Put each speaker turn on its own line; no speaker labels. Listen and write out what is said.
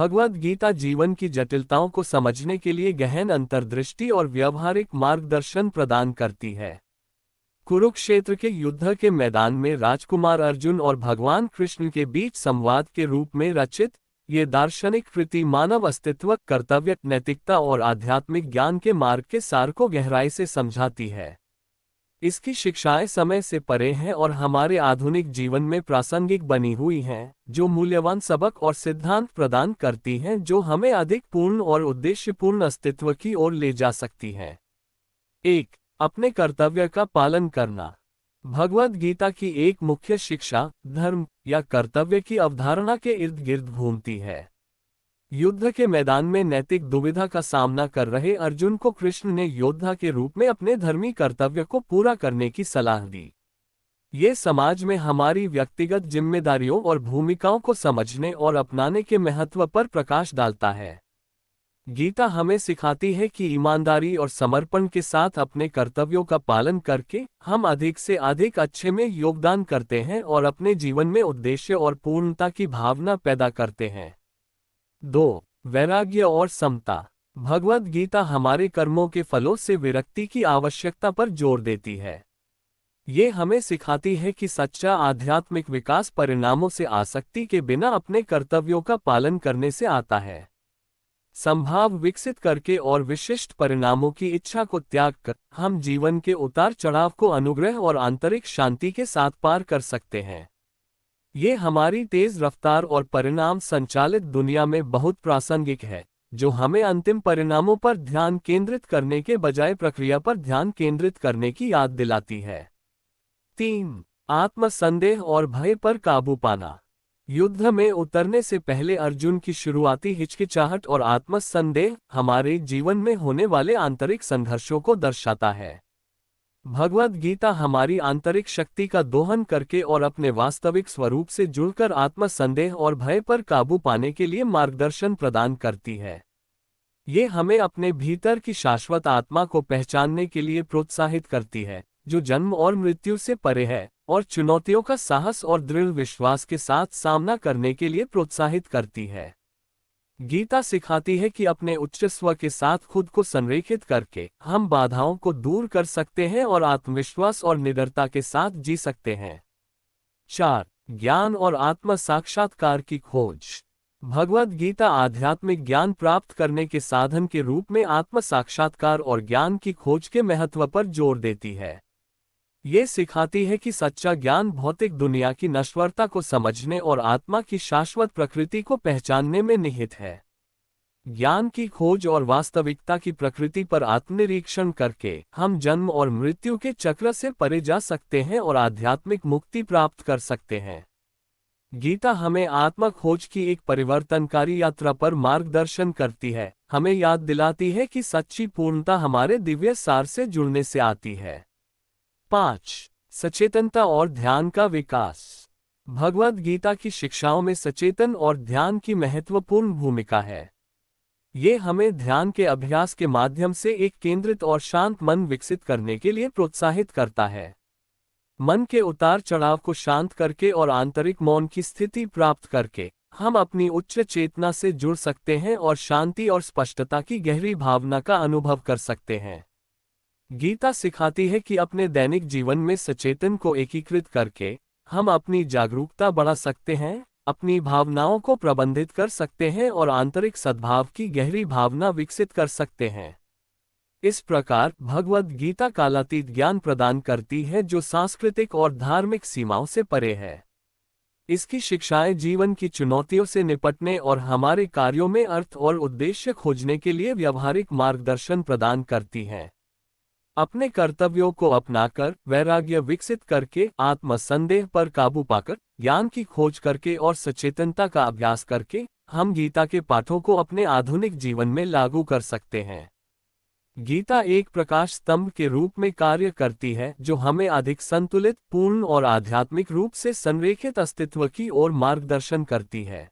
भगवद गीता जीवन की जटिलताओं को समझने के लिए गहन अंतर्दृष्टि और व्यावहारिक मार्गदर्शन प्रदान करती है। कुरुक्षेत्र के युद्ध के मैदान में राजकुमार अर्जुन और भगवान कृष्ण के बीच संवाद के रूप में रचित ये दार्शनिक कृति मानव अस्तित्व, कर्तव्य, नैतिकता और आध्यात्मिक ज्ञान के मार्ग के सार को गहराई से समझाती है। इसकी शिक्षाएं समय से परे हैं और हमारे आधुनिक जीवन में प्रासंगिक बनी हुई हैं, जो मूल्यवान सबक और सिद्धांत प्रदान करती हैं जो हमें अधिक पूर्ण और उद्देश्यपूर्ण अस्तित्व की ओर ले जा सकती हैं। 1. अपने कर्तव्य का पालन करना। भगवद गीता की एक मुख्य शिक्षा धर्म या कर्तव्य की अवधारणा के इर्द गिर्द घूमती है। युद्ध के मैदान में नैतिक दुविधा का सामना कर रहे अर्जुन को कृष्ण ने योद्धा के रूप में अपने धर्मी कर्तव्य को पूरा करने की सलाह दी। ये समाज में हमारी व्यक्तिगत जिम्मेदारियों और भूमिकाओं को समझने और अपनाने के महत्व पर प्रकाश डालता है। गीता हमें सिखाती है कि ईमानदारी और समर्पण के साथ अपने कर्तव्यों का पालन करके हम अधिक से अधिक अच्छे में योगदान करते हैं और अपने जीवन में उद्देश्य और पूर्णता की भावना पैदा करते हैं। 2. वैराग्य और समता। भगवद गीता हमारे कर्मों के फलों से विरक्ति की आवश्यकता पर जोर देती है। ये हमें सिखाती है कि सच्चा आध्यात्मिक विकास परिणामों से आसक्ति के बिना अपने कर्तव्यों का पालन करने से आता है। संभाव विकसित करके और विशिष्ट परिणामों की इच्छा को त्याग कर हम जीवन के उतार चढ़ाव को अनुग्रह और आंतरिक शांति के साथ पार कर सकते हैं। ये हमारी तेज रफ्तार और परिणाम संचालित दुनिया में बहुत प्रासंगिक है, जो हमें अंतिम परिणामों पर ध्यान केंद्रित करने के बजाय प्रक्रिया पर ध्यान केंद्रित करने की याद दिलाती है। 3. आत्मसंदेह और भय पर काबू पाना। युद्ध में उतरने से पहले अर्जुन की शुरुआती हिचकिचाहट और आत्मसंदेह हमारे जीवन में होने वाले आंतरिक संघर्षों को दर्शाता है। भगवद गीता हमारी आंतरिक शक्ति का दोहन करके और अपने वास्तविक स्वरूप से जुड़कर आत्मसंदेह और भय पर काबू पाने के लिए मार्गदर्शन प्रदान करती है। ये हमें अपने भीतर की शाश्वत आत्मा को पहचानने के लिए प्रोत्साहित करती है, जो जन्म और मृत्यु से परे है, और चुनौतियों का साहस और दृढ़ विश्वास के साथ सामना करने के लिए प्रोत्साहित करती है। गीता सिखाती है कि अपने उच्च स्व के साथ खुद को संरेखित करके हम बाधाओं को दूर कर सकते हैं और आत्मविश्वास और निडरता के साथ जी सकते हैं। 4. ज्ञान और आत्म साक्षात्कार की खोज। भगवद गीता आध्यात्मिक ज्ञान प्राप्त करने के साधन के रूप में आत्म साक्षात्कार और ज्ञान की खोज के महत्व पर जोर देती है। ये सिखाती है कि सच्चा ज्ञान भौतिक दुनिया की नश्वरता को समझने और आत्मा की शाश्वत प्रकृति को पहचानने में निहित है। ज्ञान की खोज और वास्तविकता की प्रकृति पर आत्मनिरीक्षण करके हम जन्म और मृत्यु के चक्र से परे जा सकते हैं और आध्यात्मिक मुक्ति प्राप्त कर सकते हैं। गीता हमें आत्मा खोज की एक परिवर्तनकारी यात्रा पर मार्गदर्शन करती है, हमें याद दिलाती है कि सच्ची पूर्णता हमारे दिव्य सार से जुड़ने से आती है। 5. सचेतनता और ध्यान का विकास। भगवद गीता की शिक्षाओं में सचेतन और ध्यान की महत्वपूर्ण भूमिका है। ये हमें ध्यान के अभ्यास के माध्यम से एक केंद्रित और शांत मन विकसित करने के लिए प्रोत्साहित करता है। मन के उतार चढ़ाव को शांत करके और आंतरिक मौन की स्थिति प्राप्त करके हम अपनी उच्च चेतना से जुड़ सकते हैं और शांति और स्पष्टता की गहरी भावना का अनुभव कर सकते हैं। गीता सिखाती है कि अपने दैनिक जीवन में सचेतन को एकीकृत करके हम अपनी जागरूकता बढ़ा सकते हैं, अपनी भावनाओं को प्रबंधित कर सकते हैं और आंतरिक सद्भाव की गहरी भावना विकसित कर सकते हैं। इस प्रकार भगवद गीता कालातीत ज्ञान प्रदान करती है जो सांस्कृतिक और धार्मिक सीमाओं से परे है। इसकी शिक्षाएं जीवन की चुनौतियों से निपटने और हमारे कार्यों में अर्थ और उद्देश्य खोजने के लिए व्यावहारिक मार्गदर्शन प्रदान करती हैं। अपने कर्तव्यों को अपनाकर, वैराग्य विकसित करके, आत्मसंदेह पर काबू पाकर, ज्ञान की खोज करके और सचेतनता का अभ्यास करके हम गीता के पाठों को अपने आधुनिक जीवन में लागू कर सकते हैं। गीता एक प्रकाश स्तंभ के रूप में कार्य करती है जो हमें अधिक संतुलित, पूर्ण और आध्यात्मिक रूप से संरेखित अस्तित्व की ओर मार्गदर्शन करती है।